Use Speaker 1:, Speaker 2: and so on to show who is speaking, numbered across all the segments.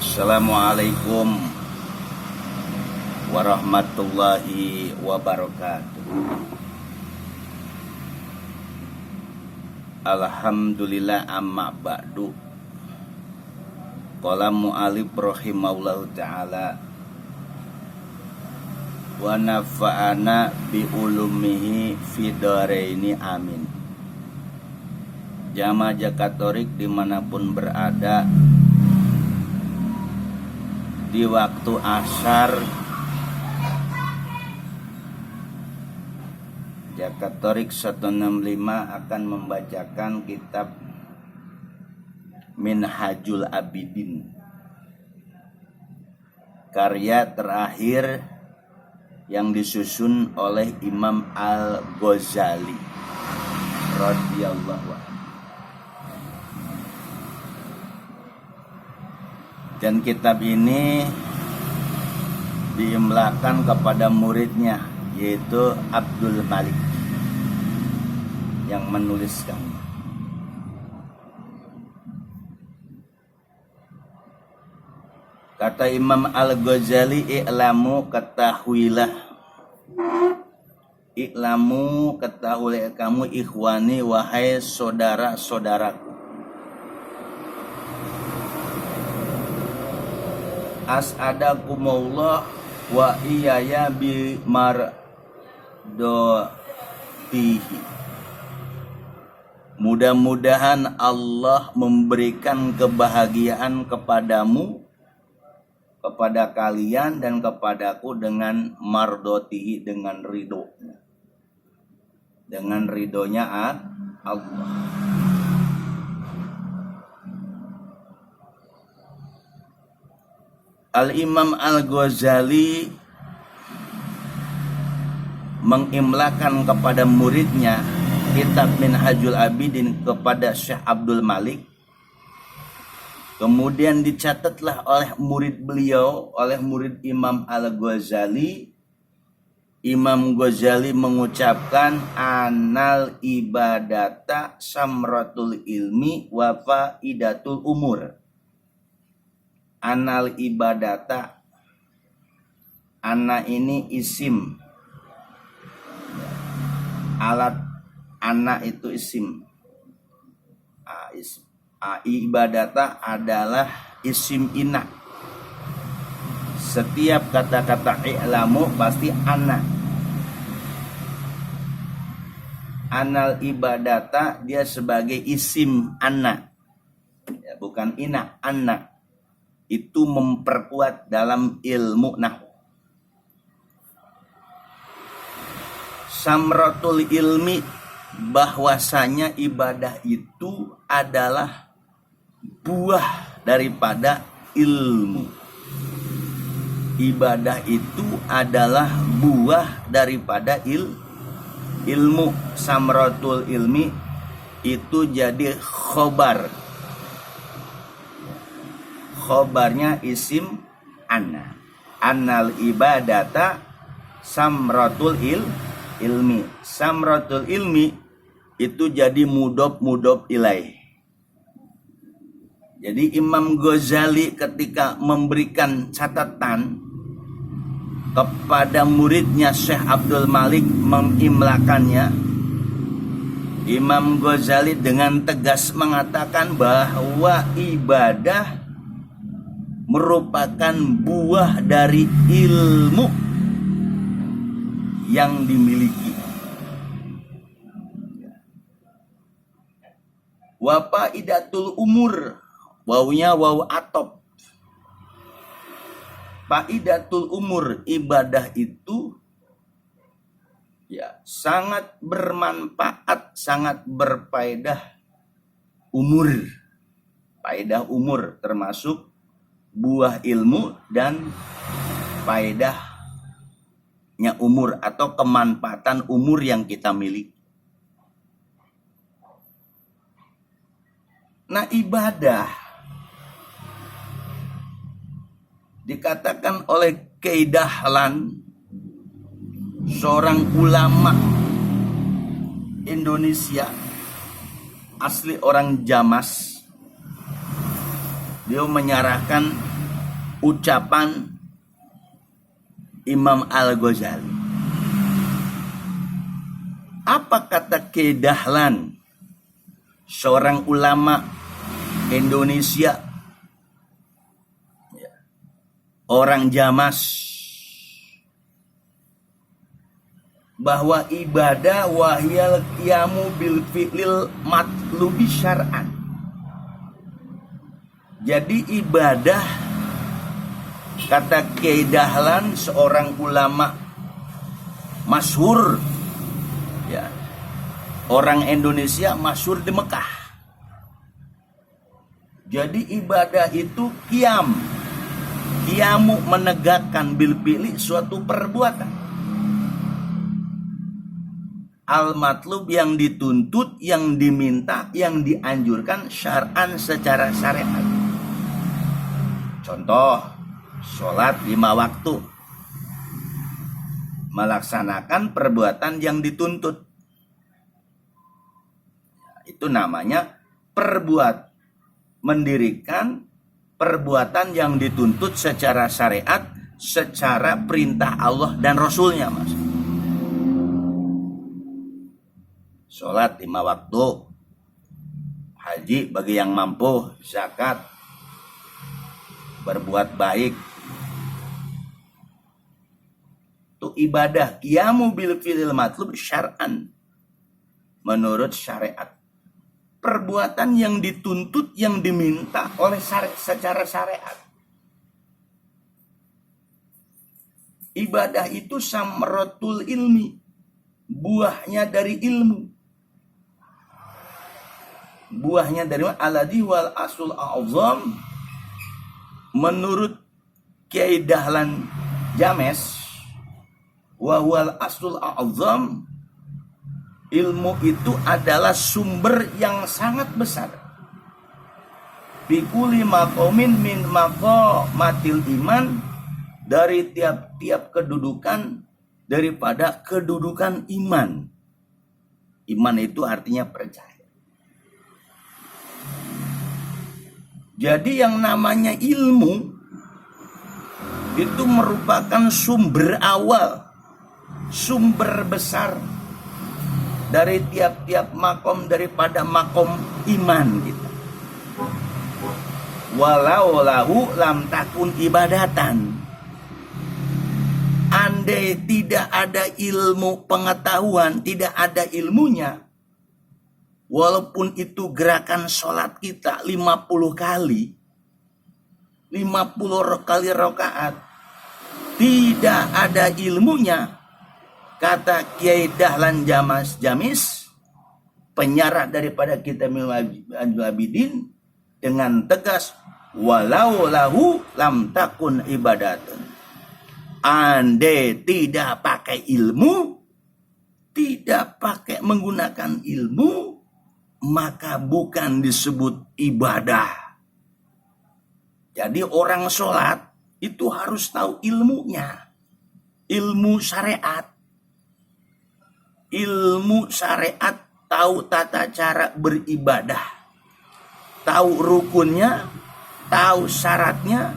Speaker 1: Assalamualaikum warahmatullahi wabarakatuh. Alhamdulillah, amma ba'du. Qala mu'alif rahimahullahu ta'ala wa nafa'ana bi ulumihi fi dharaini amin. Jamaah Jakatorik dimanapun berada, di waktu asar Jakatorik 165 akan membacakan kitab Minhajul Abidin, karya terakhir yang disusun oleh Imam Al-Ghazali radhiyallahu anhu. Dan kitab ini diimlakan kepada muridnya, yaitu Abdul Malik yang menuliskan. Kata Imam Al-Ghazali, i'lamu, ketahuilah. I'lamu, ketahuilah kamu, ikhwani, wahai saudara-saudaraku. As'adakumullah wa iyaya bi mardotihi. Mudah-mudahan Allah memberikan kebahagiaan kepadamu, kepada kalian dan kepadaku dengan mardotihi, dengan ridhonya, dengan ridhonya Allah. Al-Imam Al-Ghazali mengimlakan kepada muridnya kitab Minhajul Abidin kepada Syekh Abdul Malik. Kemudian dicatatlah oleh murid beliau, oleh murid Imam Al-Ghazali. Imam Ghazali mengucapkan, anal ibadata samratul ilmi wa faidatul umur. Anal ibadata, ana ini isim, alat ana itu isim, ibadata adalah isim ina. Setiap kata-kata i'lamu pasti ana. Anal ibadata dia sebagai isim ana, ya, bukan ina, ana. Itu memperkuat dalam ilmu nahwu. Samratul ilmi, bahwasanya ibadah itu adalah buah daripada ilmu. Ibadah itu adalah buah daripada ilmu. Samratul ilmi itu jadi khobar. Khobarnya isim anna. Annal ibadata samratul ilmi. Samratul ilmi itu jadi mudhof ilaih. Jadi Imam Ghazali ketika memberikan catatan kepada muridnya Syekh Abdul Malik mengimlakannya, Imam Ghazali dengan tegas mengatakan bahwa ibadah merupakan buah dari ilmu yang dimiliki. Wa faidatul umur, wawunya wawu atop. Faidatul umur, ibadah itu ya sangat bermanfaat, sangat berfaedah umur. Faedah umur termasuk buah ilmu dan faedahnya umur atau kemanfaatan umur yang kita miliki. Nah, ibadah dikatakan oleh Kiai Dahlan, seorang ulama Indonesia, asli orang Jamas. Dia menyarahkan ucapan Imam Al-Ghazali. Apa kata Kiai Dahlan, seorang ulama Indonesia, orang Jamas, bahwa ibadah wahyal qiyamu bil fi'lil matlubi syar'an. Jadi ibadah, kata Kiai Dahlan, seorang ulama masyhur, ya, orang Indonesia masyhur di Mekah. Jadi ibadah itu qiyamu menegakkan bil fi'li suatu perbuatan. Al-matlub yang dituntut, yang diminta, yang dianjurkan syar'an secara syariat. Contoh, sholat 5 waktu. Melaksanakan perbuatan yang dituntut. Itu namanya mendirikan perbuatan yang dituntut secara syariat, secara perintah Allah dan Rasulnya, Mas. Sholat 5 waktu, haji bagi yang mampu, zakat, berbuat baik, itu ibadah qiyamu bil fi'lil matlub syar'an, menurut syariat. Perbuatan yang dituntut, yang diminta oleh secara syariat. Ibadah itu samratul ilmi, buahnya dari ilmu. Buahnya dari alladhi wal asul a'zam, menurut Kiai Dahlan James, wa wal asul a'zam, ilmu itu adalah sumber yang sangat besar. Bikuli maqamin min maqamatil iman, dari tiap-tiap kedudukan daripada kedudukan iman. Iman itu artinya percaya. Jadi yang namanya ilmu itu merupakan sumber awal, sumber besar dari tiap-tiap makom daripada makom iman kita. Walau lahu lam takun ibadatan. Andai tidak ada ilmu pengetahuan, tidak ada ilmunya, walaupun itu gerakan sholat kita 50 kali, 50 kali rakaat, tidak ada ilmunya, kata Kiai Dahlan Jamis, penyarah daripada Kitab Abidin, dengan tegas, walau lahu lam takun ibadatun. Andai tidak pakai ilmu, tidak pakai menggunakan ilmu, maka bukan disebut ibadah. Jadi orang sholat itu harus tahu ilmunya, ilmu syariat. Ilmu syariat, tahu tata cara beribadah, tahu rukunnya, tahu syaratnya,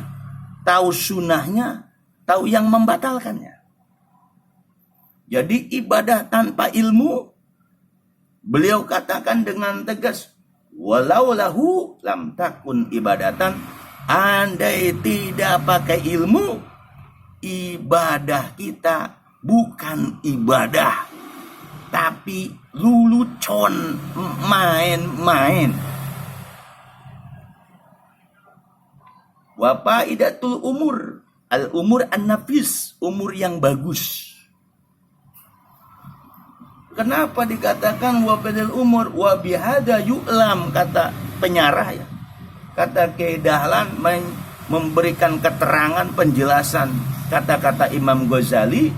Speaker 1: tahu sunnahnya, tahu yang membatalkannya. Jadi ibadah tanpa ilmu, beliau katakan dengan tegas, walau lahu lam takun ibadatan. Andai tidak pakai ilmu, ibadah kita bukan ibadah, tapi lulucon, main-main. Wa faidatul umur, al-umur an-nafis, umur yang bagus. Kenapa dikatakan wabadil umur wa bihada yu'lam, kata penyarah ya. Kata Kiai Dahlan memberikan keterangan penjelasan kata-kata Imam Ghazali,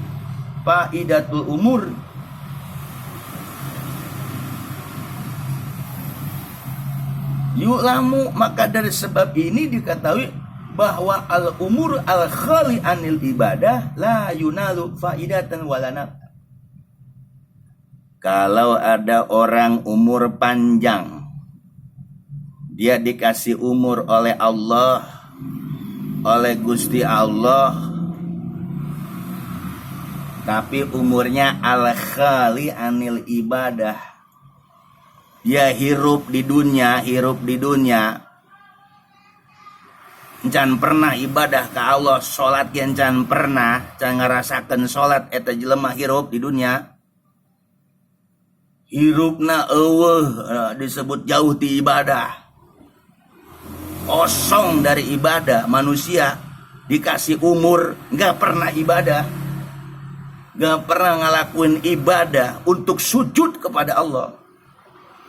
Speaker 1: faidatul umur, yu'lamu, maka dari sebab ini diketahui bahwa al-umur al-khali anil ibadah la yunalu faidatan walana. Kalau ada orang umur panjang dia dikasih umur oleh Allah, oleh Gusti Allah, tapi umurnya al-khali anil ibadah. Dia hirup di dunia, Can pernah ibadah ke Allah, sholat yang can pernah, can ngerasakan sholat eta jelema hirup di dunia. Hirupna disebut jauh di ibadah. Kosong dari ibadah. Manusia dikasih umur gak pernah ibadah, gak pernah ngelakuin ibadah untuk sujud kepada Allah.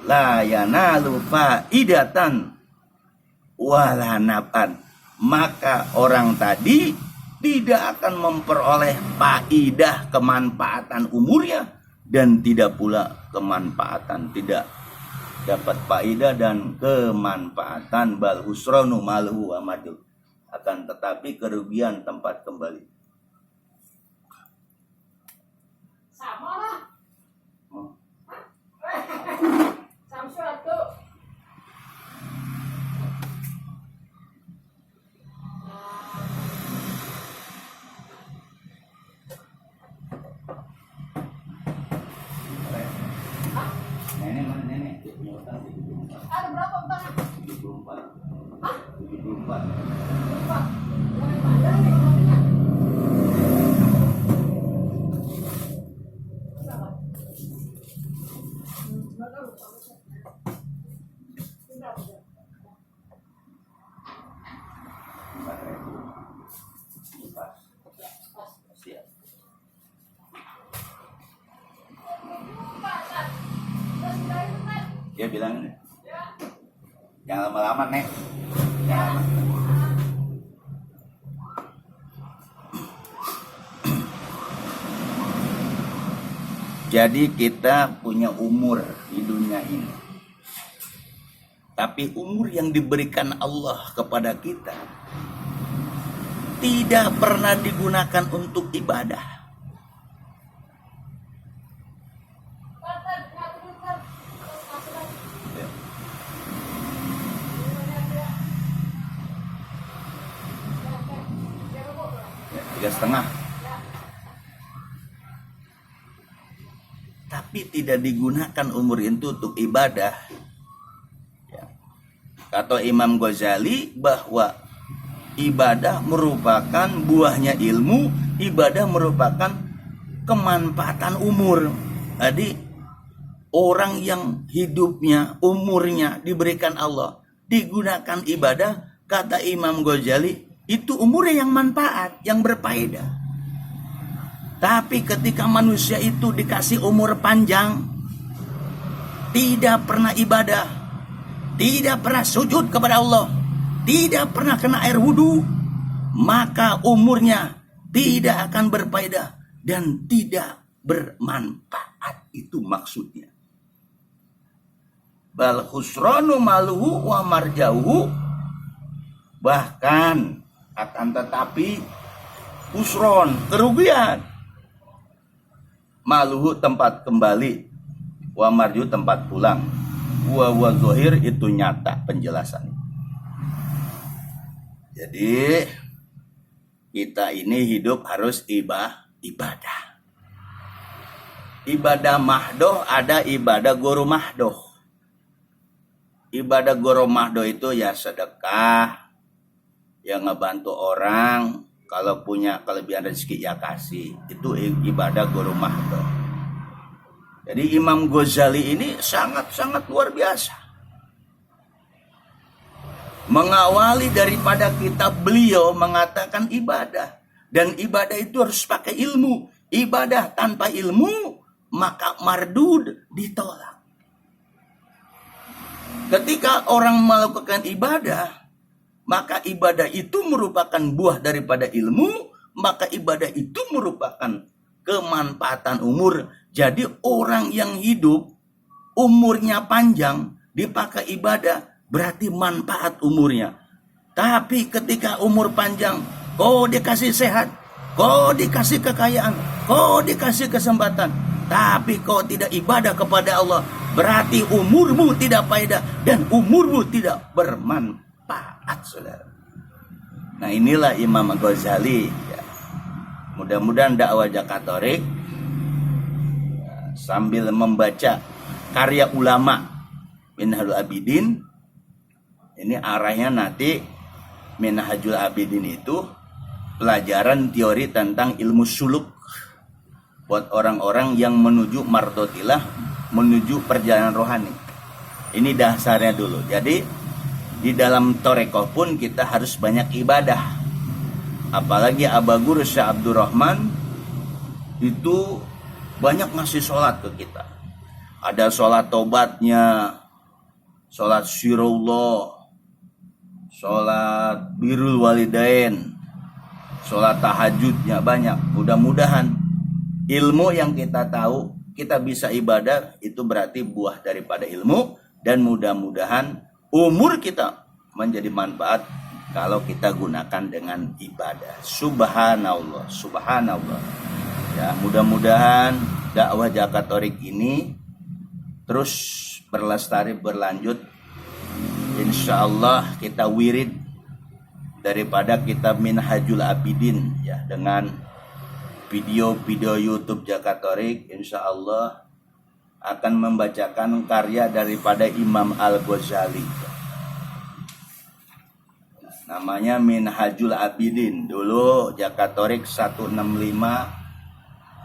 Speaker 1: La yanalu faidatan wala naf'an. Maka orang tadi tidak akan memperoleh faidah, kemanfaatan umurnya, dan tidak pula kemanfaatan, tidak dapat faidah dan kemanfaatan. Bal husranu malhu amadul, akan tetapi kerugian tempat kembali.
Speaker 2: Sama lah. Sama suatu.
Speaker 1: Nenek mana nenek? Dia punya utang 74.
Speaker 2: Ada berapa utangnya?
Speaker 1: 74.
Speaker 2: Hah?
Speaker 1: 74.
Speaker 2: Berapa? Yang mana nih utangnya? Sama. Nggak tahu. Tidak.
Speaker 1: Siap. Dia bilang, jangan lama-lama nek. Jangan lama. Jadi kita punya umur di dunia ini, tapi umur yang diberikan Allah kepada kita tidak pernah digunakan untuk ibadah. Ya, 3,5. Tapi tidak digunakan umur itu untuk ibadah. Ya. Kata Imam Ghazali bahwa ibadah merupakan buahnya ilmu, ibadah merupakan kemanfaatan umur. Jadi orang yang hidupnya, umurnya diberikan Allah, digunakan ibadah, kata Imam Ghazali, itu umurnya yang manfaat, yang berfaedah. Tapi ketika manusia itu dikasih umur panjang, tidak pernah ibadah, tidak pernah sujud kepada Allah, tidak pernah kena air wudhu, maka umurnya tidak akan berfaedah dan tidak bermanfaat. Itu maksudnya. Bal husranu maluhu wa marjauhu, bahkan akan tetapi husron, kerugian, maluhu tempat kembali, wa marju tempat pulang, wa zohir itu nyata penjelasan. Jadi kita ini hidup harus ibadah. Ibadah mahdoh, ada ibadah guru mahdoh. Ibadah guru mahdoh itu ya sedekah, yang ngebantu orang, kalau punya kelebihan rezeki ya kasih. Itu ibadah guru mahdoh. Jadi Imam Ghazali ini sangat-sangat luar biasa. Mengawali daripada kitab beliau mengatakan ibadah. Dan ibadah itu harus pakai ilmu. Ibadah tanpa ilmu maka mardud, ditolak. Ketika orang melakukan ibadah, maka ibadah itu merupakan buah daripada ilmu, maka ibadah itu merupakan kemanfaatan umur. Jadi orang yang hidup umurnya panjang dipakai ibadah berarti manfaat umurnya. Tapi ketika umur panjang, kau dikasih sehat, kau dikasih kekayaan, kau dikasih kesempatan, Tapi kau tidak ibadah kepada Allah, berarti umurmu tidak faedah dan umurmu tidak bermanfaat, saudara. Nah, inilah Imam Ghazali. Ya. Mudah-mudahan dakwah Jakatorik sambil membaca karya ulama Minhajul Abidin, ini arahnya nanti Minhajul Abidin itu pelajaran teori tentang ilmu suluk buat orang-orang yang menuju mardotilah, menuju perjalanan rohani. Ini dasarnya dulu. Jadi di dalam torekoh pun kita harus banyak ibadah. Apalagi Aba Guru Syekh Abdurrahman itu banyak ngasih sholat ke kita. Ada sholat tobatnya, sholat sirullah, sholat birrul walidain, sholat tahajudnya banyak. Mudah-mudahan ilmu yang kita tahu, kita bisa ibadah, itu berarti buah daripada ilmu. Dan mudah-mudahan umur kita menjadi manfaat kalau kita gunakan dengan ibadah. Subhanallah, subhanallah. Ya, mudah-mudahan dakwah Jakatorik ini terus berlestari, berlanjut. Insya Allah kita wirid daripada kitab Minhajul Abidin, ya, dengan video-video YouTube Jakatorik. Insya Allah akan membacakan karya daripada Imam Al-Ghazali. Namanya Minhajul Abidin. Dulu Jakatorik 165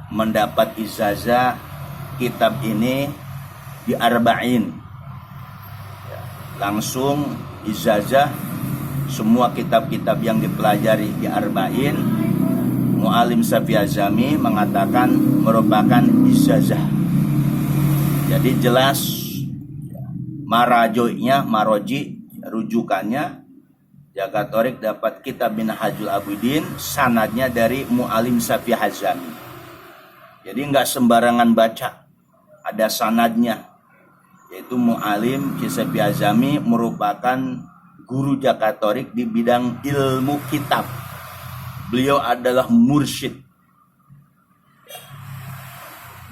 Speaker 1: mendapat ijazah kitab ini di Arba'in. Langsung ijazah semua kitab-kitab yang dipelajari di Arba'in. Mu'alim Syafi'i Azami mengatakan merupakan ijazah. Jadi jelas marajoinya, maroji, rujukannya Jakatorik dapat kitab Minhajul Abidin, sanadnya dari Mu'alim Syafi'i Azami. Jadi nggak sembarangan baca, ada sanadnya, yaitu Mu'alim Syafi'i Azami merupakan guru Jakatorik di bidang ilmu kitab. Beliau adalah mursyid.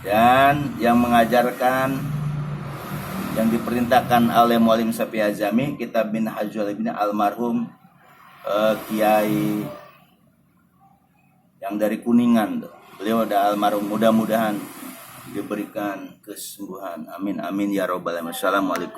Speaker 1: Dan yang mengajarkan, yang diperintahkan oleh Mu'alim Syafi'i Azami, kitab Minhajul Abidin almarhum Kiai yang dari Kuningan. Beliau udah almarhum, mudah-mudahan diberikan kesembuhan. Amin amin ya robbal alamin. Assalamualaikum.